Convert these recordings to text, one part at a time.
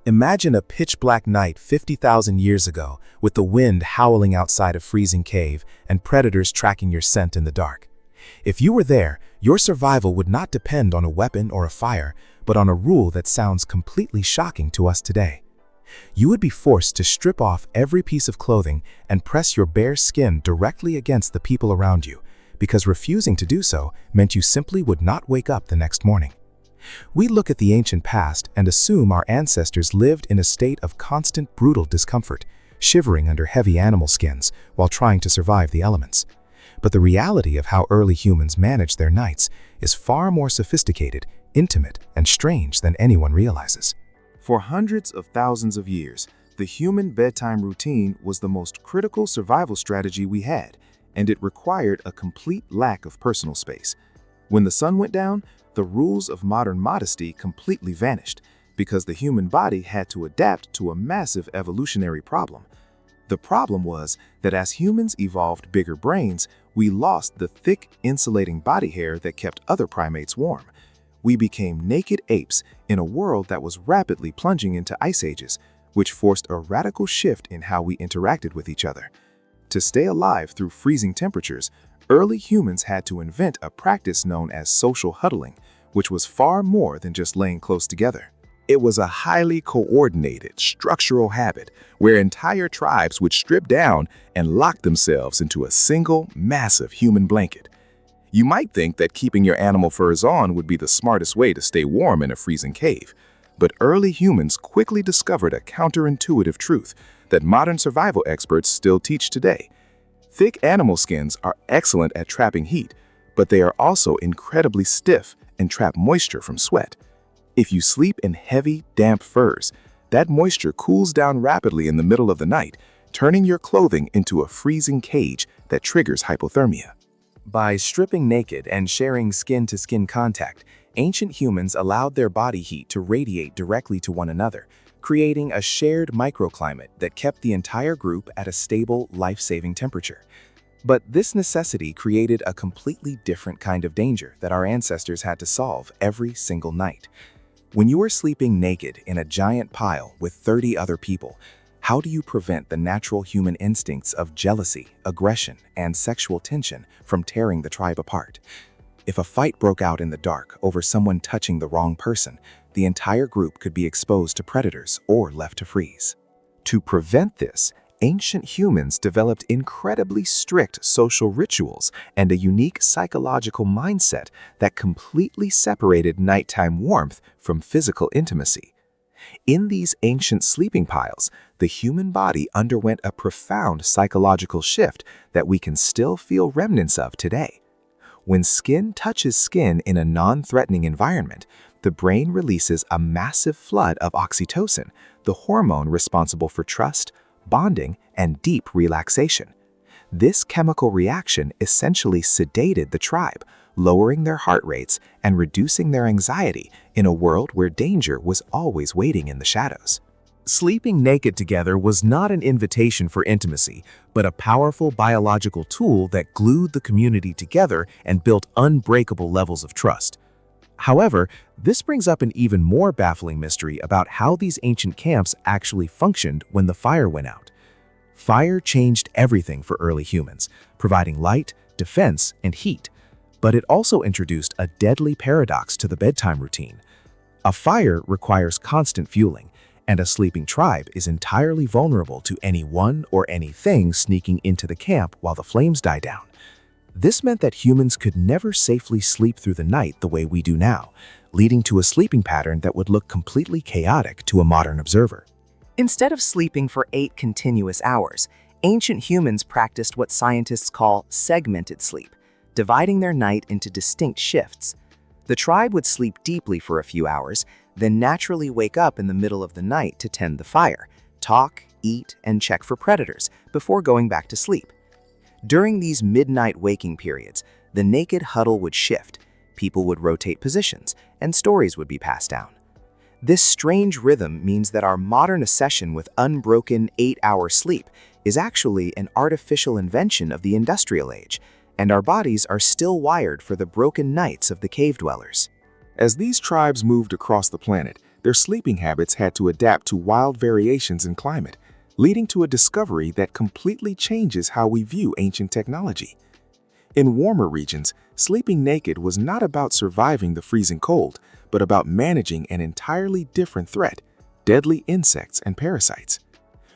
Imagine a pitch-black night 50,000 years ago, with the wind howling outside a freezing cave and predators tracking your scent in the dark. If you were there, your survival would not depend on a weapon or a fire, but on a rule that sounds completely shocking to us today. You would be forced to strip off every piece of clothing and press your bare skin directly against the people around you, because refusing to do so meant you simply would not wake up the next morning. We look at the ancient past and assume our ancestors lived in a state of constant brutal discomfort, shivering under heavy animal skins while trying to survive the elements. But the reality of how early humans managed their nights is far more sophisticated, intimate, and strange than anyone realizes. For hundreds of thousands of years, the human bedtime routine was the most critical survival strategy we had, and it required a complete lack of personal space. When the sun went down, the rules of modern modesty completely vanished because the human body had to adapt to a massive evolutionary problem. The problem was that as humans evolved bigger brains, we lost the thick, insulating body hair that kept other primates warm. We became naked apes in a world that was rapidly plunging into ice ages, which forced a radical shift in how we interacted with each other. To stay alive through freezing temperatures, early humans had to invent a practice known as social huddling, which was far more than just laying close together. It was a highly coordinated, structural habit where entire tribes would strip down and lock themselves into a single, massive human blanket. You might think that keeping your animal furs on would be the smartest way to stay warm in a freezing cave, but early humans quickly discovered a counterintuitive truth that modern survival experts still teach today. Thick animal skins are excellent at trapping heat, but they are also incredibly stiff and trap moisture from sweat. If you sleep in heavy, damp furs, that moisture cools down rapidly in the middle of the night, turning your clothing into a freezing cage that triggers hypothermia. By stripping naked and sharing skin-to-skin contact, ancient humans allowed their body heat to radiate directly to one another, creating a shared microclimate that kept the entire group at a stable, life-saving temperature. But this necessity created a completely different kind of danger that our ancestors had to solve every single night. When you are sleeping naked in a giant pile with 30 other people, how do you prevent the natural human instincts of jealousy, aggression, and sexual tension from tearing the tribe apart? If a fight broke out in the dark over someone touching the wrong person, the entire group could be exposed to predators or left to freeze. To prevent this, ancient humans developed incredibly strict social rituals and a unique psychological mindset that completely separated nighttime warmth from physical intimacy. In these ancient sleeping piles, the human body underwent a profound psychological shift that we can still feel remnants of today. When skin touches skin in a non-threatening environment, the brain releases a massive flood of oxytocin, the hormone responsible for trust, bonding, and deep relaxation. This chemical reaction essentially sedated the tribe, lowering their heart rates and reducing their anxiety in a world where danger was always waiting in the shadows. Sleeping naked together was not an invitation for intimacy, but a powerful biological tool that glued the community together and built unbreakable levels of trust. However, this brings up an even more baffling mystery about how these ancient camps actually functioned when the fire went out. Fire changed everything for early humans, providing light, defense, and heat. But it also introduced a deadly paradox to the bedtime routine. A fire requires constant fueling, and a sleeping tribe is entirely vulnerable to anyone or anything sneaking into the camp while the flames die down. This meant that humans could never safely sleep through the night the way we do now, leading to a sleeping pattern that would look completely chaotic to a modern observer. Instead of sleeping for 8 continuous hours, ancient humans practiced what scientists call segmented sleep, dividing their night into distinct shifts. The tribe would sleep deeply for a few hours, then naturally wake up in the middle of the night to tend the fire, talk, eat, and check for predators before going back to sleep. During these midnight waking periods, the naked huddle would shift, people would rotate positions, and stories would be passed down. This strange rhythm means that our modern obsession with unbroken 8-hour sleep is actually an artificial invention of the industrial age, and our bodies are still wired for the broken nights of the cave dwellers. As these tribes moved across the planet, their sleeping habits had to adapt to wild variations in climate, leading to a discovery that completely changes how we view ancient technology. In warmer regions, sleeping naked was not about surviving the freezing cold, but about managing an entirely different threat: deadly insects and parasites.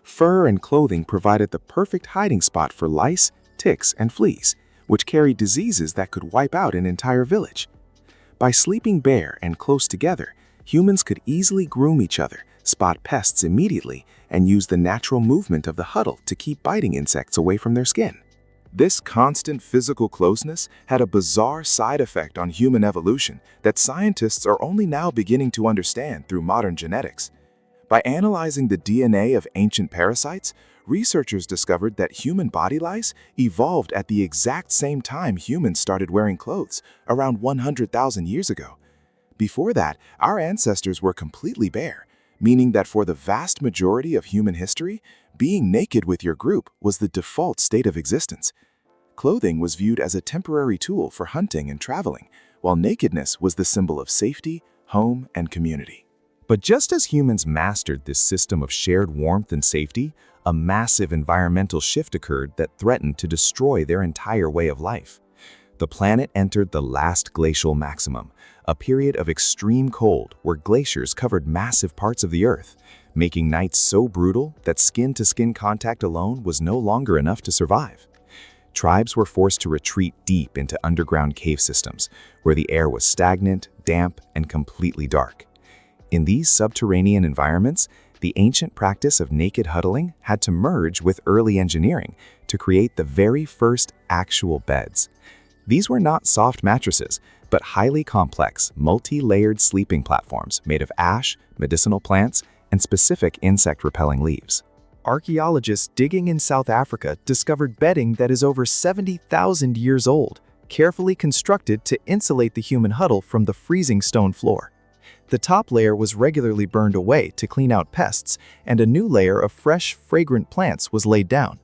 Fur and clothing provided the perfect hiding spot for lice, ticks, and fleas, which carried diseases that could wipe out an entire village. By sleeping bare and close together, humans could easily groom each other, spot pests immediately, and use the natural movement of the huddle to keep biting insects away from their skin. This constant physical closeness had a bizarre side effect on human evolution that scientists are only now beginning to understand through modern genetics. By analyzing the DNA of ancient parasites, researchers discovered that human body lice evolved at the exact same time humans started wearing clothes, around 100,000 years ago. Before that, our ancestors were completely bare, meaning that for the vast majority of human history, being naked with your group was the default state of existence. Clothing was viewed as a temporary tool for hunting and traveling, while nakedness was the symbol of safety, home, and community. But just as humans mastered this system of shared warmth and safety, a massive environmental shift occurred that threatened to destroy their entire way of life. The planet entered the last glacial maximum, a period of extreme cold where glaciers covered massive parts of the Earth, making nights so brutal that skin-to-skin contact alone was no longer enough to survive. Tribes were forced to retreat deep into underground cave systems, where the air was stagnant, damp, and completely dark. In these subterranean environments, the ancient practice of naked huddling had to merge with early engineering to create the very first actual beds. These were not soft mattresses, but highly complex, multi-layered sleeping platforms made of ash, medicinal plants, and specific insect-repelling leaves. Archaeologists digging in South Africa discovered bedding that is over 70,000 years old, carefully constructed to insulate the human huddle from the freezing stone floor. The top layer was regularly burned away to clean out pests, and a new layer of fresh, fragrant plants was laid down.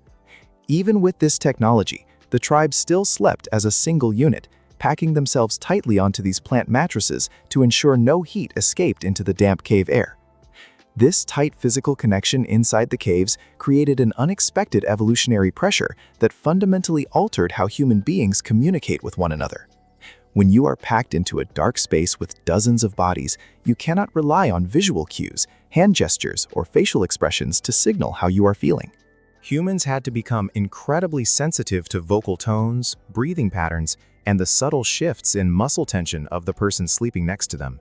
Even with this technology, the tribe still slept as a single unit, packing themselves tightly onto these plant mattresses to ensure no heat escaped into the damp cave air. This tight physical connection inside the caves created an unexpected evolutionary pressure that fundamentally altered how human beings communicate with one another. When you are packed into a dark space with dozens of bodies, you cannot rely on visual cues, hand gestures, or facial expressions to signal how you are feeling. Humans had to become incredibly sensitive to vocal tones, breathing patterns, and the subtle shifts in muscle tension of the person sleeping next to them.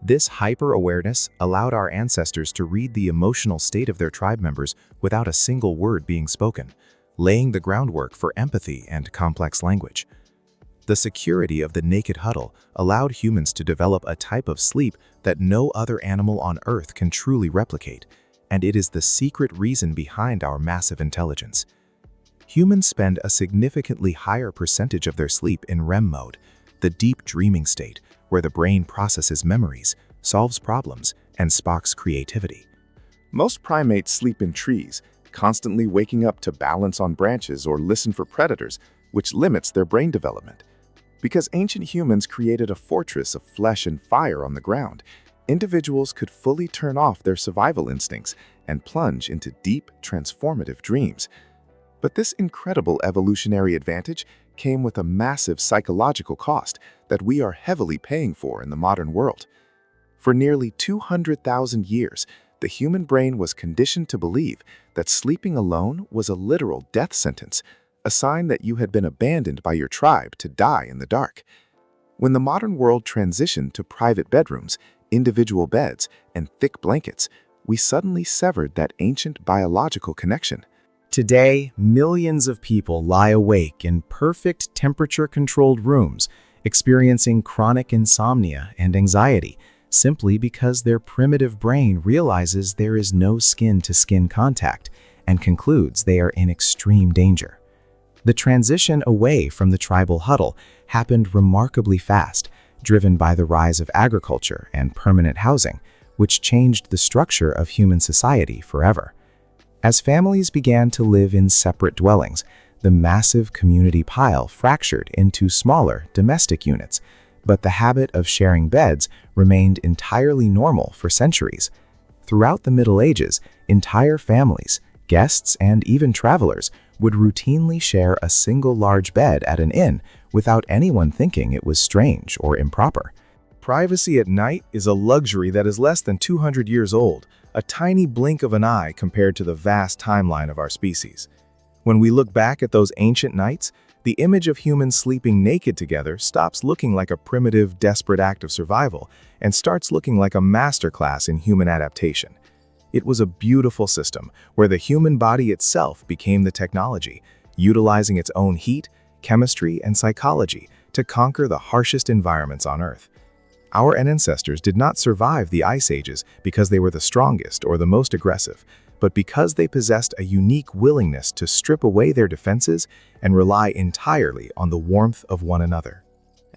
This hyper-awareness allowed our ancestors to read the emotional state of their tribe members without a single word being spoken, laying the groundwork for empathy and complex language. The security of the naked huddle allowed humans to develop a type of sleep that no other animal on Earth can truly replicate, and it is the secret reason behind our massive intelligence. Humans spend a significantly higher percentage of their sleep in REM mode, the deep dreaming state, where the brain processes memories, solves problems, and sparks creativity. Most primates sleep in trees, constantly waking up to balance on branches or listen for predators, which limits their brain development. Because ancient humans created a fortress of flesh and fire on the ground, individuals could fully turn off their survival instincts and plunge into deep, transformative dreams. But this incredible evolutionary advantage came with a massive psychological cost that we are heavily paying for in the modern world. For nearly 200,000 years, the human brain was conditioned to believe that sleeping alone was a literal death sentence, a sign that you had been abandoned by your tribe to die in the dark. When the modern world transitioned to private bedrooms, individual beds, and thick blankets, we suddenly severed that ancient biological connection. Today, millions of people lie awake in perfect temperature-controlled rooms, experiencing chronic insomnia and anxiety, simply because their primitive brain realizes there is no skin-to-skin contact and concludes they are in extreme danger. The transition away from the tribal huddle happened remarkably fast, driven by the rise of agriculture and permanent housing, which changed the structure of human society forever. As families began to live in separate dwellings, the massive community pile fractured into smaller domestic units, But the habit of sharing beds remained entirely normal for centuries. Throughout the Middle Ages, entire families, guests, and even travelers would routinely share a single large bed at an inn without anyone thinking it was strange or improper. Privacy at night is a luxury that is less than 200 years old, a tiny blink of an eye compared to the vast timeline of our species. When we look back at those ancient nights, the image of humans sleeping naked together stops looking like a primitive, desperate act of survival and starts looking like a masterclass in human adaptation. It was a beautiful system where the human body itself became the technology, utilizing its own heat, chemistry, and psychology to conquer the harshest environments on Earth. Our ancestors did not survive the ice ages because they were the strongest or the most aggressive, but because they possessed a unique willingness to strip away their defenses and rely entirely on the warmth of one another.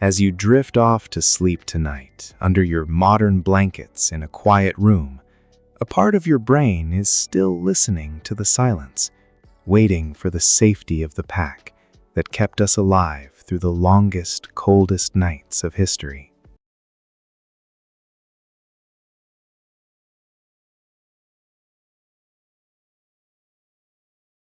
As you drift off to sleep tonight, under your modern blankets in a quiet room, a part of your brain is still listening to the silence, waiting for the safety of the pack that kept us alive through the longest, coldest nights of history.